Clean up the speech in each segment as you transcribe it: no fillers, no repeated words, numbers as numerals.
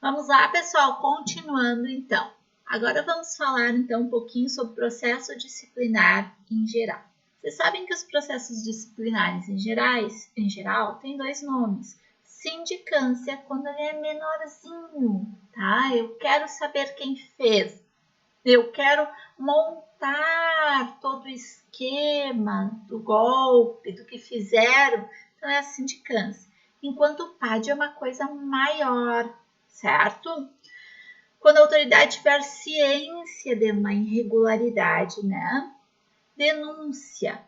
Vamos lá, pessoal, continuando então. Agora vamos falar então um pouquinho sobre o processo disciplinar em geral. Vocês sabem que os processos disciplinares em geral têm dois nomes. Sindicância, quando ele é menorzinho, tá? Eu quero saber quem fez. Eu quero montar todo o esquema do golpe, do que fizeram. Então é a sindicância. Enquanto o PAD é uma coisa maior, certo? Quando a autoridade tiver ciência de uma irregularidade, né? Denúncia.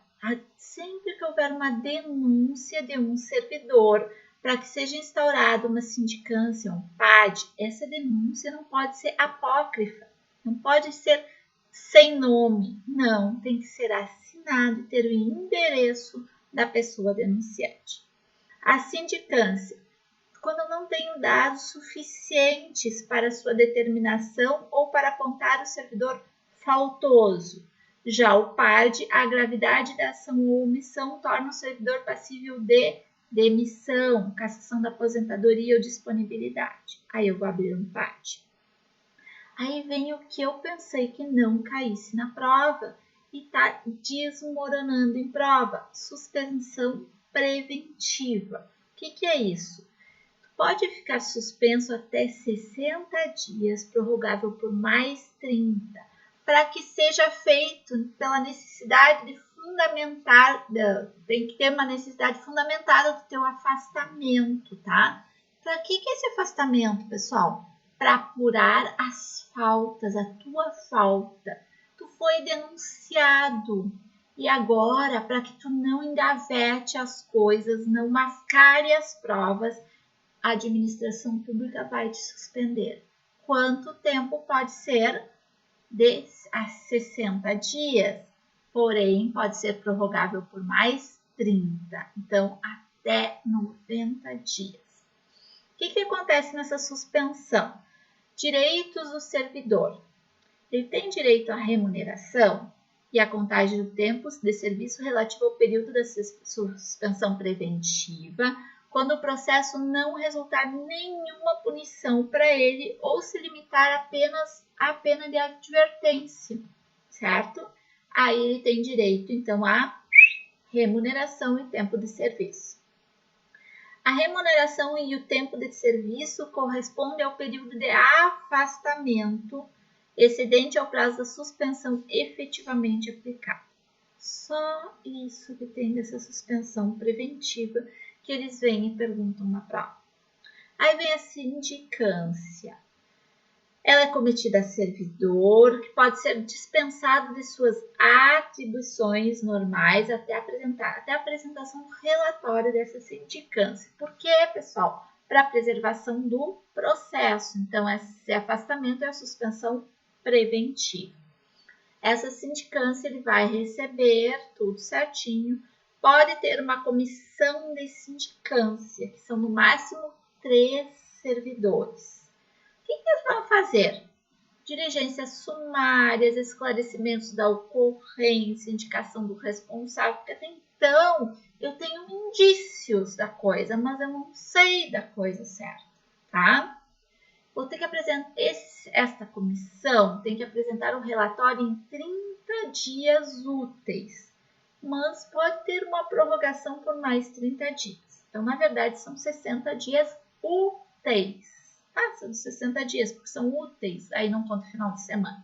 Sempre que houver uma denúncia de um servidor para que seja instaurada uma sindicância, um PAD, essa denúncia não pode ser apócrifa, não pode ser sem nome, não, tem que ser assinado e ter o endereço da pessoa denunciante. A sindicância, quando eu não tenho dados suficientes para sua determinação ou para apontar o servidor faltoso. Já o PAD, a gravidade da ação ou omissão torna o servidor passível de demissão, cassação da aposentadoria ou disponibilidade. Aí eu vou abrir um PAD. Aí vem o que eu pensei que não caísse na prova e está desmoronando em prova. Suspensão preventiva. O que é isso? Pode ficar suspenso até 60 dias, prorrogável por mais 30, para que seja feito pela necessidade de tem que ter uma necessidade fundamentada do teu afastamento, tá? Para que esse afastamento, pessoal? Para apurar as faltas, a tua falta. Tu foi denunciado. E agora, para que tu não engavete as coisas, não mascare as provas, a administração pública vai te suspender. Quanto tempo pode ser? De 60 dias. Porém, pode ser prorrogável por mais 30. Então, até 90 dias. O que acontece nessa suspensão? Direitos do servidor. Ele tem direito à remuneração e à contagem do tempo de serviço relativo ao período da suspensão preventiva, quando o processo não resultar nenhuma punição para ele ou se limitar apenas à pena de advertência, certo? Aí ele tem direito, então, à remuneração e tempo de serviço. A remuneração e o tempo de serviço correspondem ao período de afastamento excedente ao prazo da suspensão efetivamente aplicada. Só isso que tem dessa suspensão preventiva que eles vêm e perguntam na prova. Aí vem a sindicância. Ela é cometida a servidor, que pode ser dispensado de suas atribuições normais até a apresentação relatória dessa sindicância. Por quê, pessoal? Para a preservação do processo. Então, esse afastamento é a suspensão preventiva. Essa sindicância ele vai receber tudo certinho. Pode ter uma comissão de sindicância, que são no máximo 3 servidores. O que eles vão fazer? Diligências sumárias, esclarecimentos da ocorrência, indicação do responsável, porque até então eu tenho indícios da coisa, mas eu não sei da coisa certa, tá? Vou ter que apresentar, esta comissão tem que apresentar o relatório em 30 dias úteis, mas pode ter uma prorrogação por mais 30 dias. Então, na verdade, são 60 dias úteis. São 60 dias, porque são úteis, aí não conta final de semana.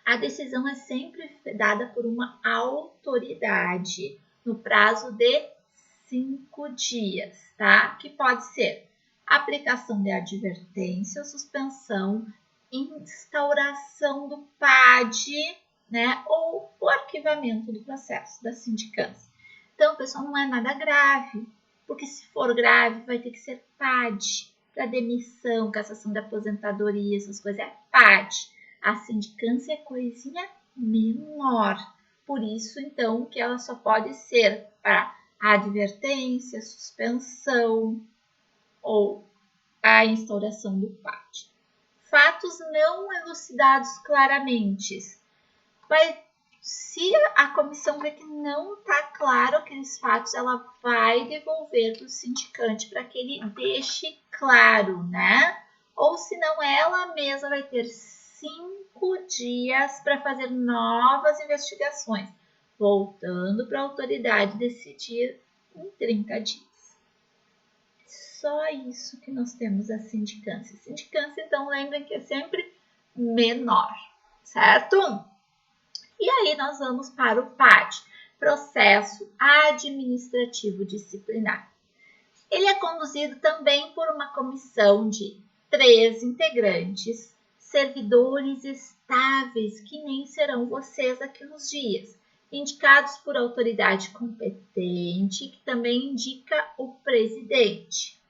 A decisão é sempre dada por uma autoridade no prazo de 5 dias, tá? Que pode ser aplicação de advertência, suspensão, instauração do PAD, né? Ou o arquivamento do processo da sindicância. Então, pessoal, não é nada grave, porque se for grave, vai ter que ser PAD. Para demissão, cassação da aposentadoria, essas coisas é PAD. A sindicância é coisinha menor. Por isso, então, que ela só pode ser para advertência, suspensão ou a instauração do PAD. Fatos não elucidados claramente. Se a comissão vê que não está claro aqueles fatos, ela vai devolver para o sindicante para que ele deixe claro, né? ou senão ela mesma vai ter 5 dias para fazer novas investigações, voltando para a autoridade decidir em 30 dias. Só isso que nós temos a sindicância. Sindicância, então, lembrem que é sempre menor, certo? E aí nós vamos para o PAD, Processo Administrativo Disciplinar. Ele é conduzido também por uma comissão de 3 integrantes, servidores estáveis, que nem serão vocês aqui nos dias, indicados por autoridade competente, que também indica o presidente.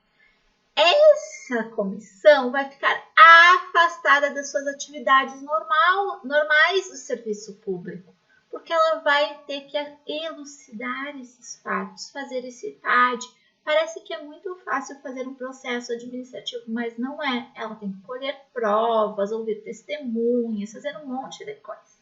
Essa comissão vai ficar afastada das suas atividades normais do serviço público, porque ela vai ter que elucidar esses fatos, fazer esse PAD. Parece que é muito fácil fazer um processo administrativo, mas não é. Ela tem que colher provas, ouvir testemunhas, fazer um monte de coisa.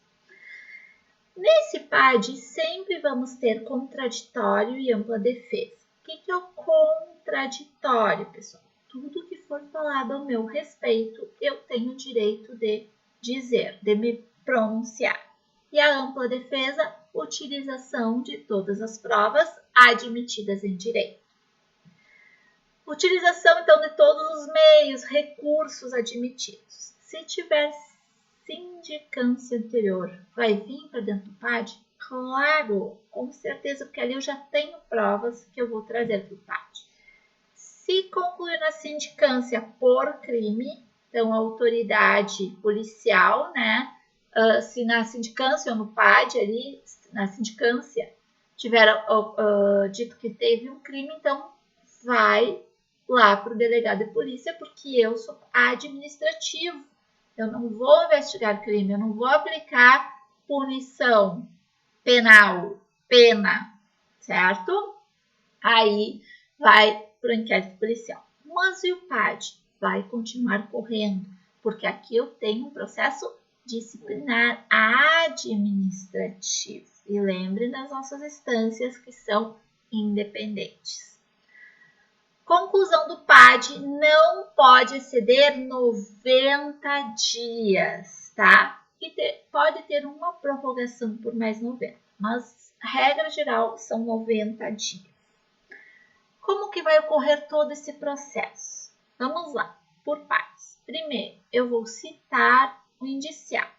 Nesse PAD, sempre vamos ter contraditório e ampla defesa. O que é o contraditório, pessoal? Tudo que for falado ao meu respeito, eu tenho o direito de dizer, de me pronunciar. E a ampla defesa, utilização de todas as provas admitidas em direito. Utilização, então, de todos os meios, recursos admitidos. Se tiver sindicância anterior, vai vir para dentro do PAD? Claro, com certeza, porque ali eu já tenho provas que eu vou trazer para o PAD. Se concluir na sindicância por crime, então a autoridade policial, né? Se na sindicância ou no PAD ali, na sindicância, tiver dito que teve um crime, então vai lá para o delegado de polícia, porque eu sou administrativo. Eu não vou investigar crime, eu não vou aplicar punição penal, pena, certo? Aí vai para o inquérito policial. Mas e o PAD? Vai continuar correndo, porque aqui eu tenho um processo disciplinar administrativo. E lembre das nossas instâncias que são independentes. Conclusão do PAD, não pode exceder 90 dias, tá? E pode ter uma prorrogação por mais 90, mas regra geral são 90 dias. Como que vai ocorrer todo esse processo? Vamos lá, por partes. Primeiro, eu vou citar o indiciado,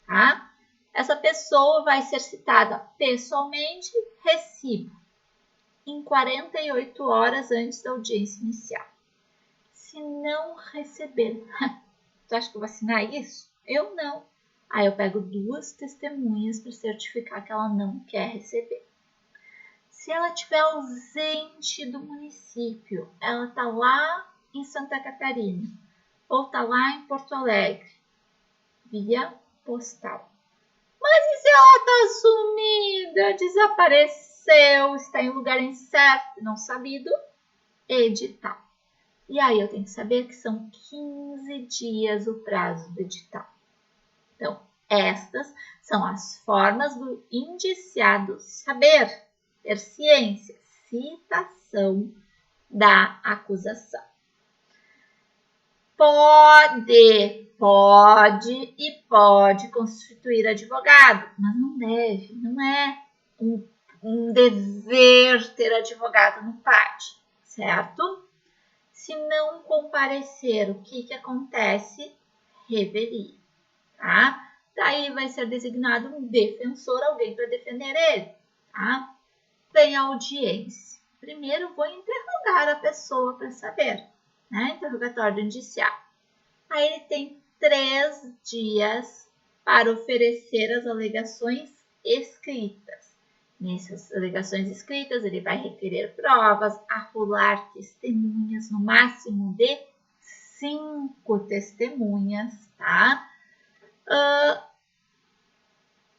tá? Essa pessoa vai ser citada pessoalmente, recibo, em 48 horas antes da audiência inicial. Se não receber, tu acha que eu vou assinar isso? Eu não. Aí eu pego 2 testemunhas para certificar que ela não quer receber. Se ela estiver ausente do município, ela está lá em Santa Catarina ou está lá em Porto Alegre, via postal. Mas e se ela está sumida, desapareceu, está em lugar incerto, não sabido? Edital. E aí eu tenho que saber que são 15 dias o prazo do edital. Então, estas são as formas do indiciado saber, ter ciência, citação da acusação. Pode constituir advogado, mas não deve, não é um dever ter advogado no PAD, certo? Se não comparecer, o que acontece? Revelia, tá? Daí vai ser designado um defensor, alguém para defender ele, tá? Vem a audiência. Primeiro vou interrogar a pessoa para saber, né? Interrogatório do indiciado. Aí ele tem 3 dias para oferecer as alegações escritas. Nessas alegações escritas, ele vai requerer provas, arrolar testemunhas, no máximo de 5 testemunhas, tá?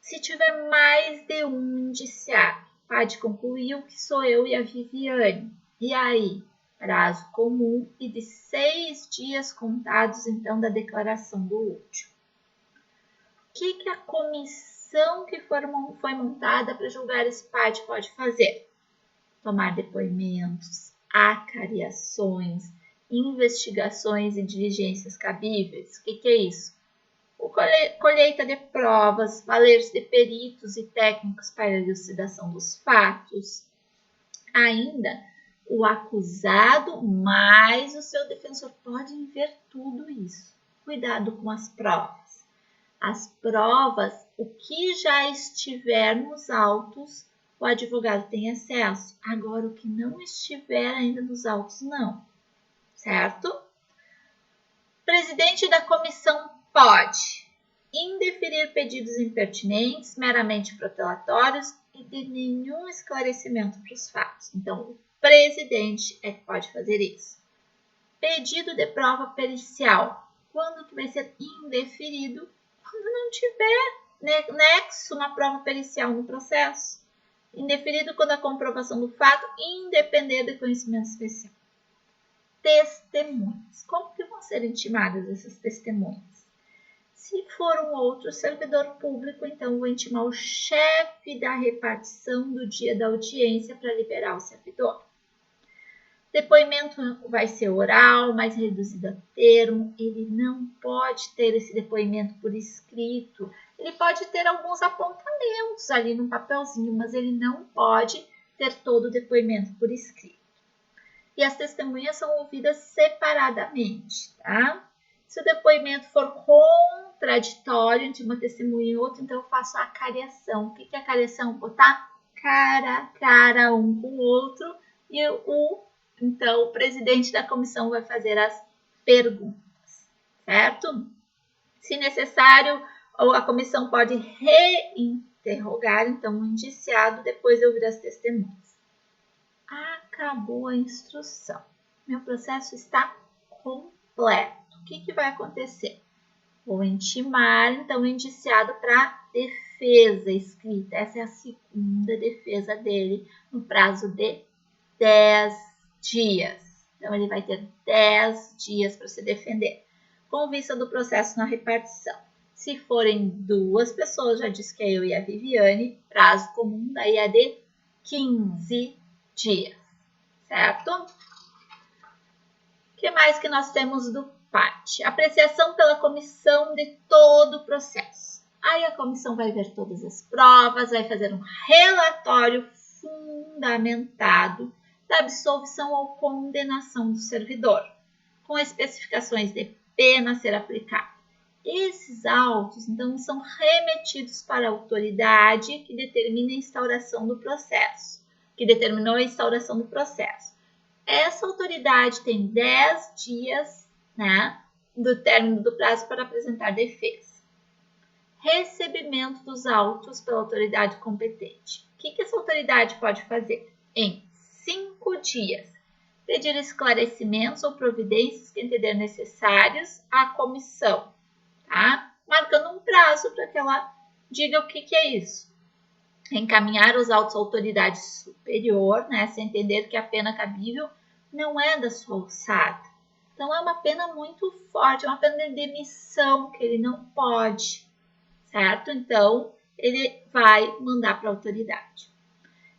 Se tiver mais de um indiciado, pode concluir que sou eu e a Viviane. E aí, prazo comum e de 6 dias contados, então, da declaração do último. O que a comissão que foi montada para julgar esse PAD pode fazer? Tomar depoimentos, acariações, investigações e diligências cabíveis. O que é isso? Colheita de provas, valer-se de peritos e técnicos para a elucidação dos fatos. Ainda, o acusado mais o seu defensor podem ver tudo isso. Cuidado com as provas. As provas, o que já estiver nos autos, o advogado tem acesso. Agora, o que não estiver ainda nos autos, não. Certo? O presidente da comissão pode indeferir pedidos impertinentes, meramente protelatórios e de nenhum esclarecimento para os fatos. Então, o presidente é que pode fazer isso. Pedido de prova pericial. Quando que vai ser indeferido? Quando não tiver nexo uma prova pericial no processo. Indeferido quando a comprovação do fato independer de conhecimento especial. Testemunhas. Como que vão ser intimadas essas testemunhas? Se for um outro servidor público, então vou intimar o chefe da repartição do dia da audiência para liberar o servidor. Depoimento vai ser oral, mais reduzido a termo. Ele não pode ter esse depoimento por escrito. Ele pode ter alguns apontamentos ali no papelzinho, mas ele não pode ter todo o depoimento por escrito. E as testemunhas são ouvidas separadamente, tá? Se o depoimento for contraditório entre uma testemunha e outra, então eu faço a acariação. O que é acariação? Botar cara a cara um com o outro e então o presidente da comissão vai fazer as perguntas, certo? Se necessário, a comissão pode reinterrogar, então, o indiciado depois de ouvir as testemunhas. Acabou a instrução. Meu processo está completo. O que vai acontecer? Vou intimar, então, o indiciado para defesa escrita. Essa é a segunda defesa dele, no prazo de 10 dias. Então, ele vai ter 10 dias para se defender, com vista do processo na repartição. Se forem 2 pessoas, já disse que é eu e a Viviane, prazo comum daí é de 15 dias, certo? O que mais que nós temos do PAT? Apreciação pela comissão de todo o processo. Aí a comissão vai ver todas as provas, vai fazer um relatório fundamentado da absolvição ou condenação do servidor, com especificações de pena a ser aplicada. Esses autos, então, são remetidos para a autoridade que determina a instauração do processo, que determinou a instauração do processo. Essa autoridade tem 10 dias, do término do prazo para apresentar defesa. Recebimento dos autos pela autoridade competente. O que essa autoridade pode fazer? Em 5 dias, pedir esclarecimentos ou providências que entender necessários à comissão, tá? Marcando um prazo para que ela diga o que é isso. Encaminhar os autos à autoridade superior, se entender que a pena cabível não é da sua alçada. Então, é uma pena muito forte, é uma pena de demissão que ele não pode, certo? Então, ele vai mandar para a autoridade.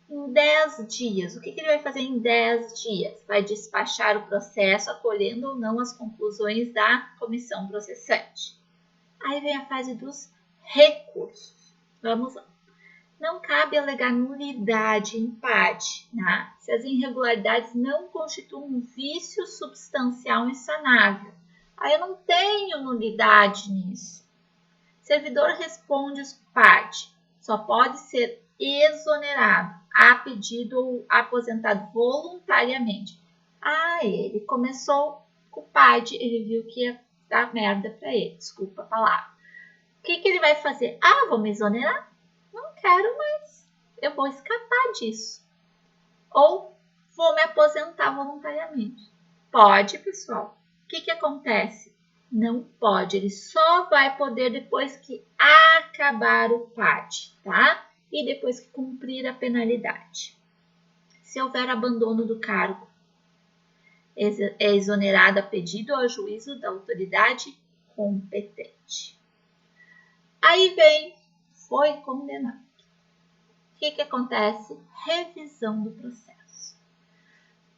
Em 10 dias, o que ele vai fazer em 10 dias? Vai despachar o processo, acolhendo ou não as conclusões da comissão processante. Aí vem a fase dos recursos. Vamos lá. Não cabe alegar nulidade em PAD, se as irregularidades não constituem um vício substancial insanável. Aí eu não tenho nulidade nisso. Servidor responde os PAD. Só pode ser exonerado a pedido ou aposentado voluntariamente. Ele começou com o PAD, ele viu que ia dar merda para ele, desculpa a palavra. O que ele vai fazer? Vou me exonerar? Não quero mais, eu vou escapar disso. Ou vou me aposentar voluntariamente. Pode, pessoal. O que acontece? Não pode, ele só vai poder depois que acabar o PAD, tá? E depois que cumprir a penalidade. Se houver abandono do cargo, é exonerado a pedido ou a juízo da autoridade competente. Aí vem, foi condenado. O que acontece? Revisão do processo.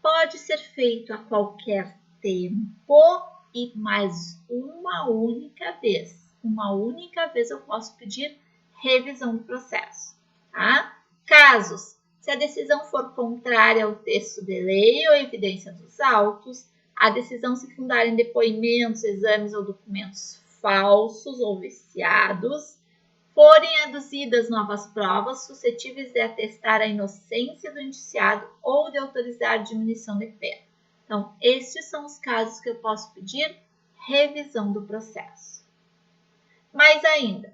Pode ser feito a qualquer tempo e mais uma única vez. Uma única vez eu posso pedir revisão do processo, tá? Casos: se a decisão for contrária ao texto de lei ou evidência dos autos, a decisão se fundar em depoimentos, exames ou documentos falsos ou viciados, forem aduzidas novas provas suscetíveis de atestar a inocência do indiciado ou de autorizar a diminuição de pena. Então, estes são os casos que eu posso pedir revisão do processo. Mais ainda,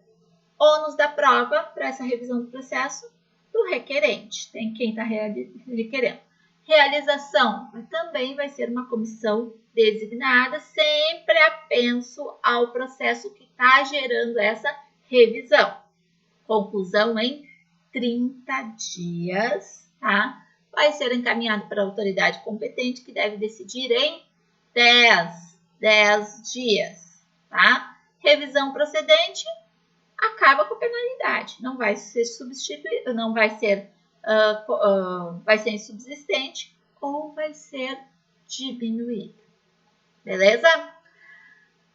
ônus da prova para essa revisão do processo do requerente. Tem quem está requerendo. Realização também vai ser uma comissão designada, sempre apenso ao processo que está gerando essa revisão. Conclusão em 30 dias, tá? Vai ser encaminhado para a autoridade competente, que deve decidir em 10 dias, tá? Revisão procedente acaba com a penalidade, não vai ser substituído, não vai ser, vai ser insubsistente ou vai ser diminuído, beleza?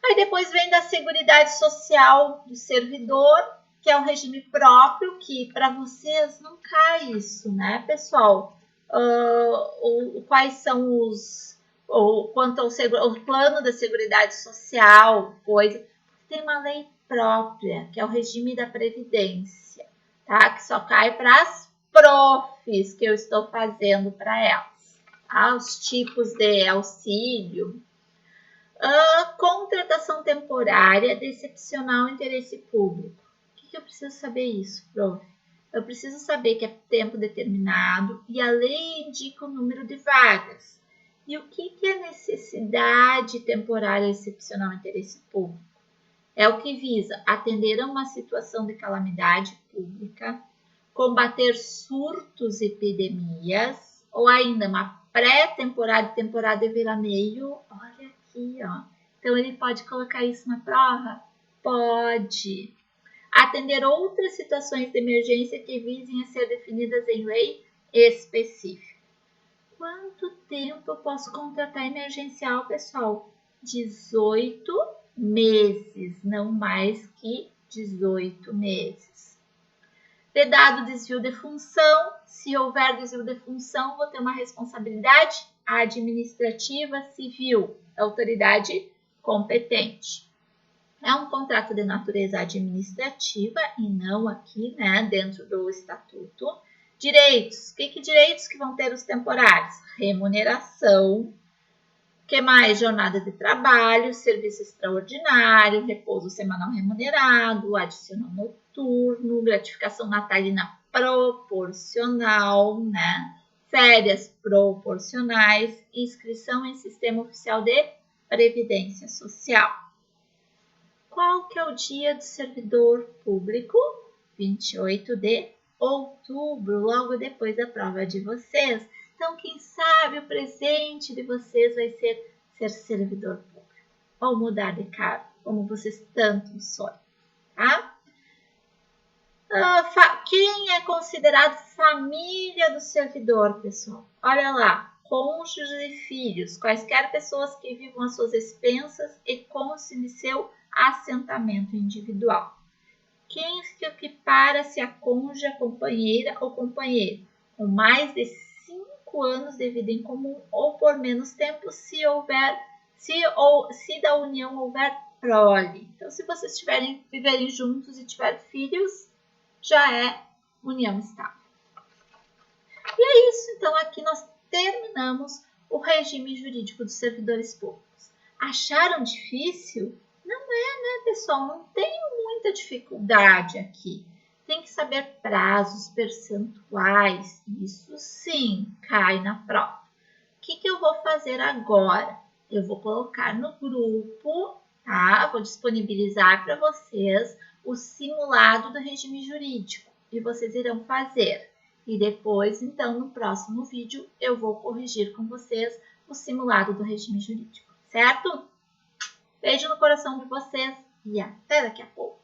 Aí depois vem da Seguridade Social do servidor, que é um regime próprio, que para vocês não cai isso, né, pessoal? Quais são os, quanto ao plano da Seguridade Social, coisa, tem uma lei própria, que é o regime da Previdência, tá? Que só cai para as profs que eu estou fazendo para elas, tá? Os tipos de auxílio. Contratação temporária de excepcional interesse público. O que eu preciso saber isso, prof? Eu preciso saber que é tempo determinado e a lei indica o número de vagas. E o que é necessidade temporária excepcional interesse público? É o que visa atender a uma situação de calamidade pública, combater surtos e epidemias, ou ainda uma pré-temporada e temporada de veraneio. Olha aqui, ó. Então, ele pode colocar isso na prova? Pode. Atender outras situações de emergência que visem a ser definidas em lei específica. Quanto tempo eu posso contratar emergencial, pessoal? 18 meses, não mais que 18 meses. Vedado desvio de função. Se houver desvio de função, vou ter uma responsabilidade administrativa civil, autoridade competente. É um contrato de natureza administrativa e não aqui, né, dentro do estatuto. Direitos. Que direitos que vão ter os temporários? Remuneração. Que mais? Jornada de trabalho, serviço extraordinário, repouso semanal remunerado, adicional noturno, gratificação natalina proporcional, né? Férias proporcionais, inscrição em sistema oficial de previdência social. Qual que é o dia do servidor público? 28 de outubro, logo depois da prova de vocês. Então, quem sabe o presente de vocês vai ser servidor público ou mudar de cargo, como vocês tanto sonham, tá? Quem é considerado família do servidor, pessoal? Olha lá, cônjuges e filhos, quaisquer pessoas que vivam às suas expensas e constem de seu assentamento individual. Quem se equipara-se a cônjuge, companheira ou companheiro, com mais de 5 anos de vida em comum ou por menos tempo, se da união houver prole. Então, se vocês viverem juntos e tiverem filhos, já é união estável. E é isso. Então, aqui nós terminamos o regime jurídico dos servidores públicos. Acharam difícil? Não é, né, pessoal? Não tenho muita dificuldade aqui. Tem que saber prazos, percentuais. Isso sim cai na prova. O que eu vou fazer agora? Eu vou colocar no grupo, tá? Vou disponibilizar para vocês o simulado do regime jurídico e vocês irão fazer. E depois, então, no próximo vídeo, eu vou corrigir com vocês o simulado do regime jurídico, certo? Beijo no coração de vocês e até daqui a pouco.